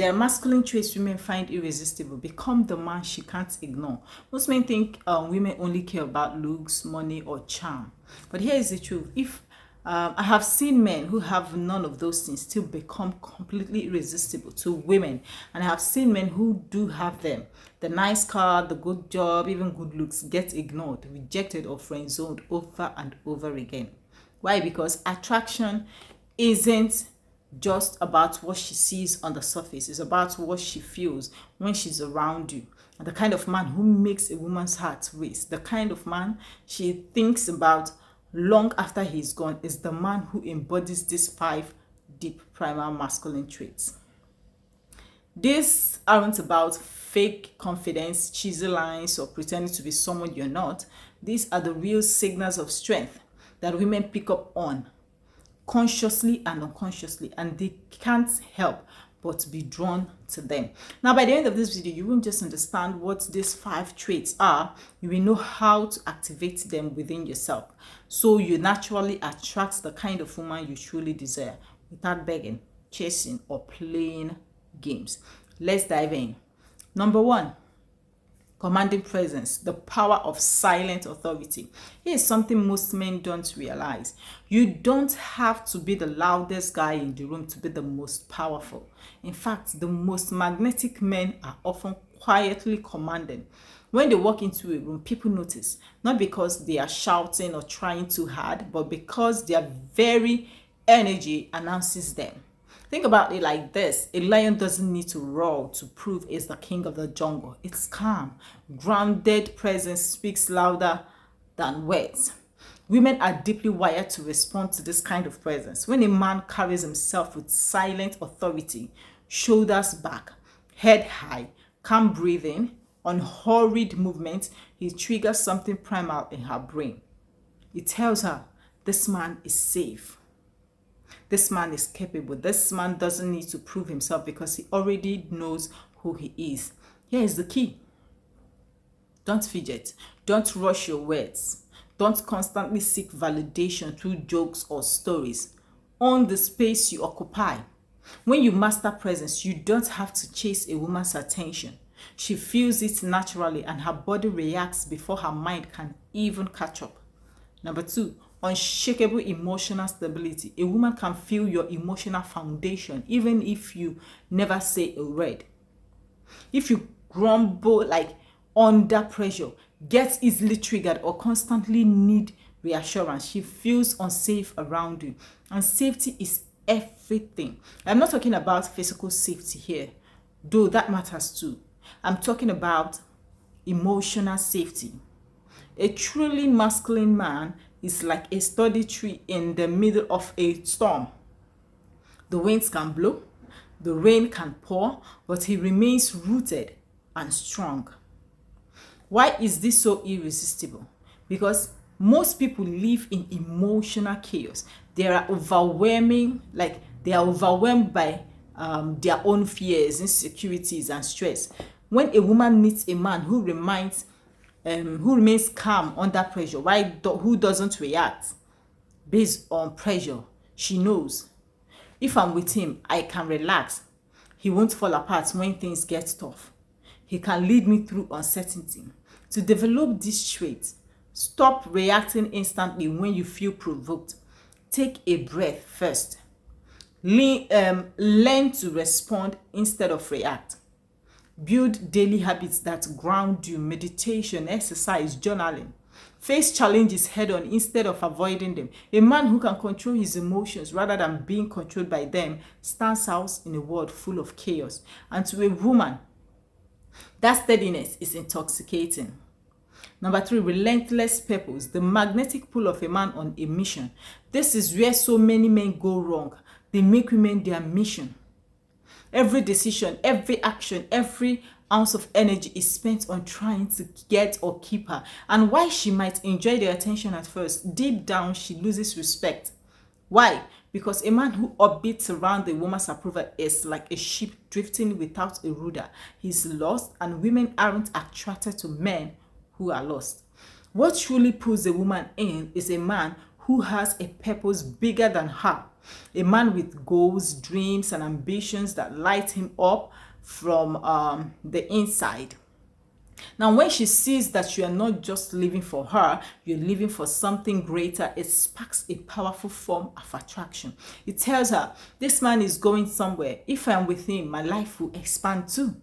There are masculine traits women find irresistible. Become the man she can't ignore. Most men think women only care about looks, money, or charm. But here is the truth. If I have seen men who have none of those things still become completely irresistible to women. And I have seen men who do have them. The nice car, the good job, even good looks get ignored, rejected, or friend-zoned over and over again. Why? Because attraction isn't just about what she sees on the surface. It's about what she feels when she's around you. And the kind of man who makes a woman's heart race, the kind of man she thinks about long after he's gone, is the man who embodies these 5 deep primal masculine traits. These aren't about fake confidence, cheesy lines, or pretending to be someone you're not. These are the real signals of strength that women pick up on consciously and unconsciously, and they can't help but be drawn to them. Now, by the end of this video, you won't just understand what these 5 traits are, you will know how to activate them within yourself, so you naturally attract the kind of woman you truly desire without begging, chasing, or playing games. Let's dive in. Number 1, commanding presence, the power of silent authority. Here is something most men don't realize. You don't have to be the loudest guy in the room to be the most powerful. In fact, the most magnetic men are often quietly commanding. When they walk into a room, people notice, not because they are shouting or trying too hard, but because their very energy announces them. Think about it like this. A lion doesn't need to roar to prove it's the king of the jungle. Its calm, grounded presence speaks louder than words. Women are deeply wired to respond to this kind of presence. When a man carries himself with silent authority, shoulders back, head high, calm breathing, unhurried movement, he triggers something primal in her brain. It tells her, this man is safe. This man is capable. This man doesn't need to prove himself because he already knows who he is. Here is the key. Don't fidget. Don't rush your words. Don't constantly seek validation through jokes or stories. Own the space you occupy. When you master presence, you don't have to chase a woman's attention. She feels it naturally and her body reacts before her mind can even catch up. Number 2, unshakable emotional stability. A woman can feel your emotional foundation even if you never say a word. If you grumble like under pressure, get easily triggered, or constantly need reassurance, she feels unsafe around you. And safety is everything. I'm not talking about physical safety here, though that matters too. I'm talking about emotional safety. A truly masculine man is like a sturdy tree in the middle of a storm. The winds can blow, the rain can pour, but he remains rooted and strong. Why is this so irresistible? Because most people live in emotional chaos. They are overwhelmed by their own fears, insecurities, and stress. When a woman meets a man who remains calm under pressure, who doesn't react based on pressure, she knows, if I'm with him, I can relax. He won't fall apart when things get tough. He can lead me through uncertainty. To develop this trait, stop reacting instantly when you feel provoked. Take a breath first. Learn to respond instead of react. Build daily habits that ground you: meditation, exercise, journaling. Face challenges head on instead of avoiding them. A man who can control his emotions rather than being controlled by them stands out in a world full of chaos. And to a woman, that steadiness is intoxicating. Number 3, relentless purpose, the magnetic pull of a man on a mission. This is where so many men go wrong. They make women their mission. Every decision, every action, every ounce of energy is spent on trying to get or keep her. And while she might enjoy the attention at first, deep down she loses respect. Why? Because a man who orbits around a woman's approval is like a ship drifting without a rudder. He's lost, and women aren't attracted to men who are lost. What truly pulls a woman in is a man who has a purpose bigger than her. A man with goals, dreams, and ambitions that light him up from the inside. Now, when she sees that you are not just living for her, you're living for something greater, it sparks a powerful form of attraction. It tells her, this man is going somewhere. If I'm with him, my life will expand too.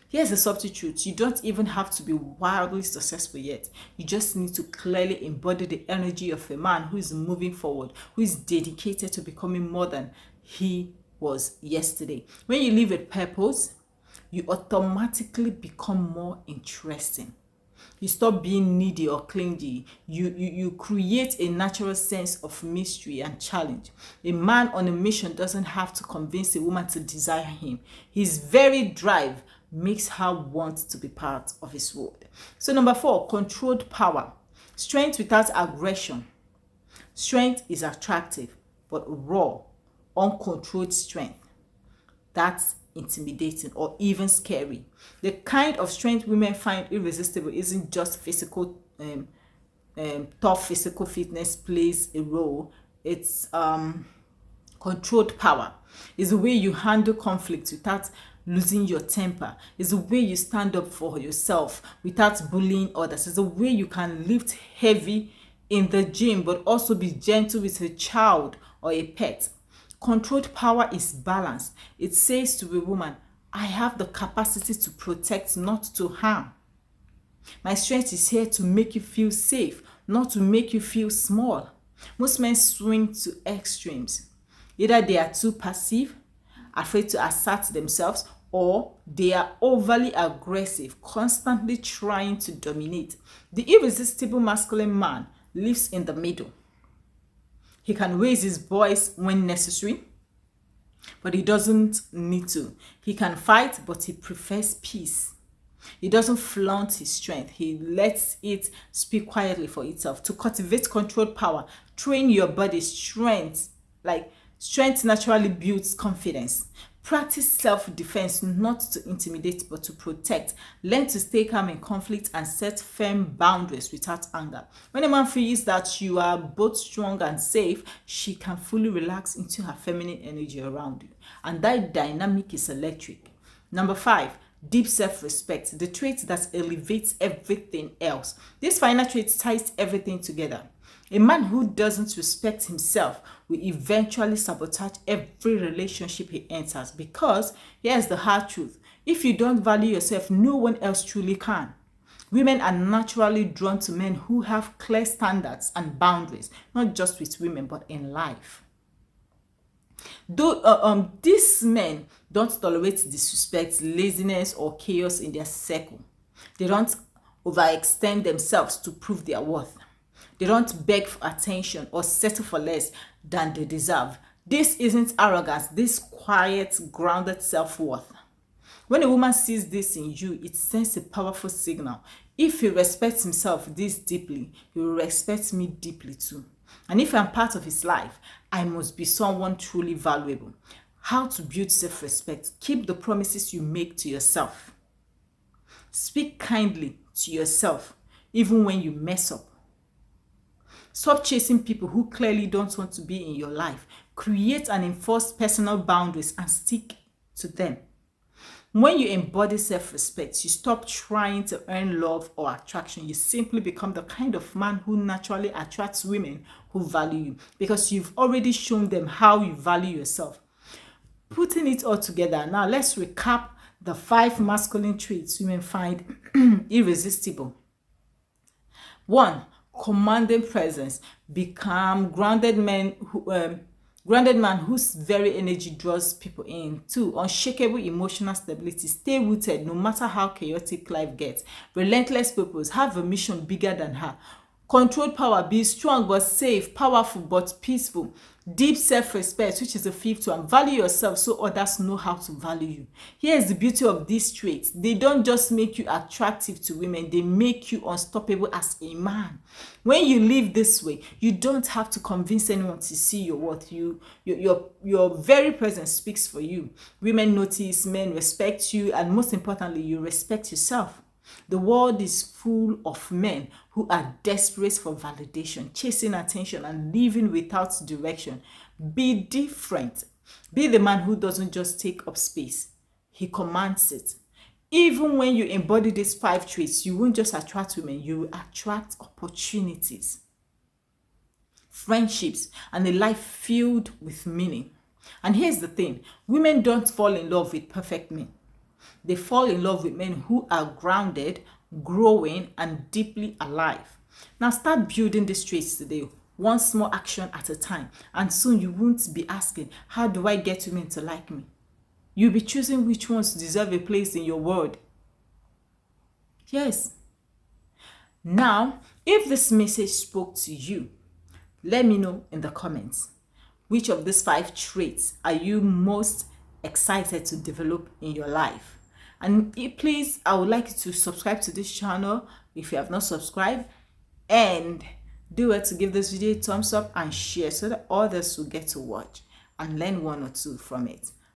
Here's the substitute. You don't even have to be wildly successful yet. You just need to clearly embody the energy of a man who is moving forward, who is dedicated to becoming more than he was yesterday. When you live with purpose, you automatically become more interesting. You stop being needy or clingy. You create a natural sense of mystery and challenge. A man on a mission doesn't have to convince a woman to desire him. His very drive makes her want to be part of his world. So number 4, controlled power. Strength without aggression. Strength is attractive, but raw, uncontrolled strength, that's intimidating or even scary. The kind of strength women find irresistible isn't just physical, tough physical fitness plays a role. It's controlled power. It's the way you handle conflict without losing your temper. It's the way you stand up for yourself without bullying others. It's the way you can lift heavy in the gym but also be gentle with a child or a pet. Controlled power is balanced. It says to a woman, I have the capacity to protect, not to harm. My strength is here to make you feel safe, not to make you feel small. Most men swing to extremes. Either they are too passive, afraid to assert themselves, or they are overly aggressive, constantly trying to dominate. The irresistible masculine man lives in the middle. He can raise his voice when necessary, but he doesn't need to. He can fight, but he prefers peace. He doesn't flaunt his strength. He lets it speak quietly for itself. To cultivate controlled power, train your body's strength. Strength naturally builds confidence. Practice self-defense, not to intimidate but to protect. Learn to stay calm in conflict and set firm boundaries without anger. When a man feels that you are both strong and safe, she can fully relax into her feminine energy around you. And that dynamic is electric. Number 5, deep self-respect, the trait that elevates everything else. This final trait ties everything together. A man who doesn't respect himself will eventually sabotage every relationship he enters, because here's the hard truth. If you don't value yourself, no one else truly can. Women are naturally drawn to men who have clear standards and boundaries, not just with women, but in life. Though these men don't tolerate disrespect, laziness, or chaos in their circle. They don't overextend themselves to prove their worth. They don't beg for attention or settle for less than they deserve. This isn't arrogance, this quiet, grounded self-worth. When a woman sees this in you, it sends a powerful signal. If he respects himself this deeply, he will respect me deeply too. And if I'm part of his life, I must be someone truly valuable. How to build self-respect? Keep the promises you make to yourself. Speak kindly to yourself, even when you mess up. Stop chasing people who clearly don't want to be in your life. Create and enforce personal boundaries and stick to them. When you embody self-respect, you stop trying to earn love or attraction. You simply become the kind of man who naturally attracts women who value you, because you've already shown them how you value yourself. Putting it all together, now let's recap the 5 masculine traits women find irresistible. 1. Commanding presence. Become grounded man whose very energy draws people in. 2. Unshakable emotional stability. Stay rooted no matter how chaotic life gets. Relentless purpose. Have a mission bigger than her. Controlled power. Be strong but safe, powerful but peaceful. Deep self-respect, which is the 5th one. Value yourself so others know how to value you. Here is the beauty of these traits. They don't just make you attractive to women, they make you unstoppable as a man. When you live this way, you don't have to convince anyone to see your worth. Your very presence speaks for you. Women notice, men respect you, and most importantly, you respect yourself. The world is full of men who are desperate for validation, chasing attention, and living without direction. Be different. Be the man who doesn't just take up space, he commands it. Even when you embody these 5 traits, you won't just attract women, you will attract opportunities, friendships, and a life filled with meaning. And here's the thing, women don't fall in love with perfect men. They fall in love with men who are grounded, growing, and deeply alive. Now start building these traits today, one small action at a time, and soon you won't be asking, how do I get women to like me? You'll be choosing which ones deserve a place in your world. Yes. Now, if this message spoke to you, let me know in the comments. Which of these 5 traits are you most excited to develop in your life? And please, I would like you to subscribe to this channel if you have not subscribed, and do it to give this video a thumbs up and share so that others will get to watch and learn 1 or 2 from it.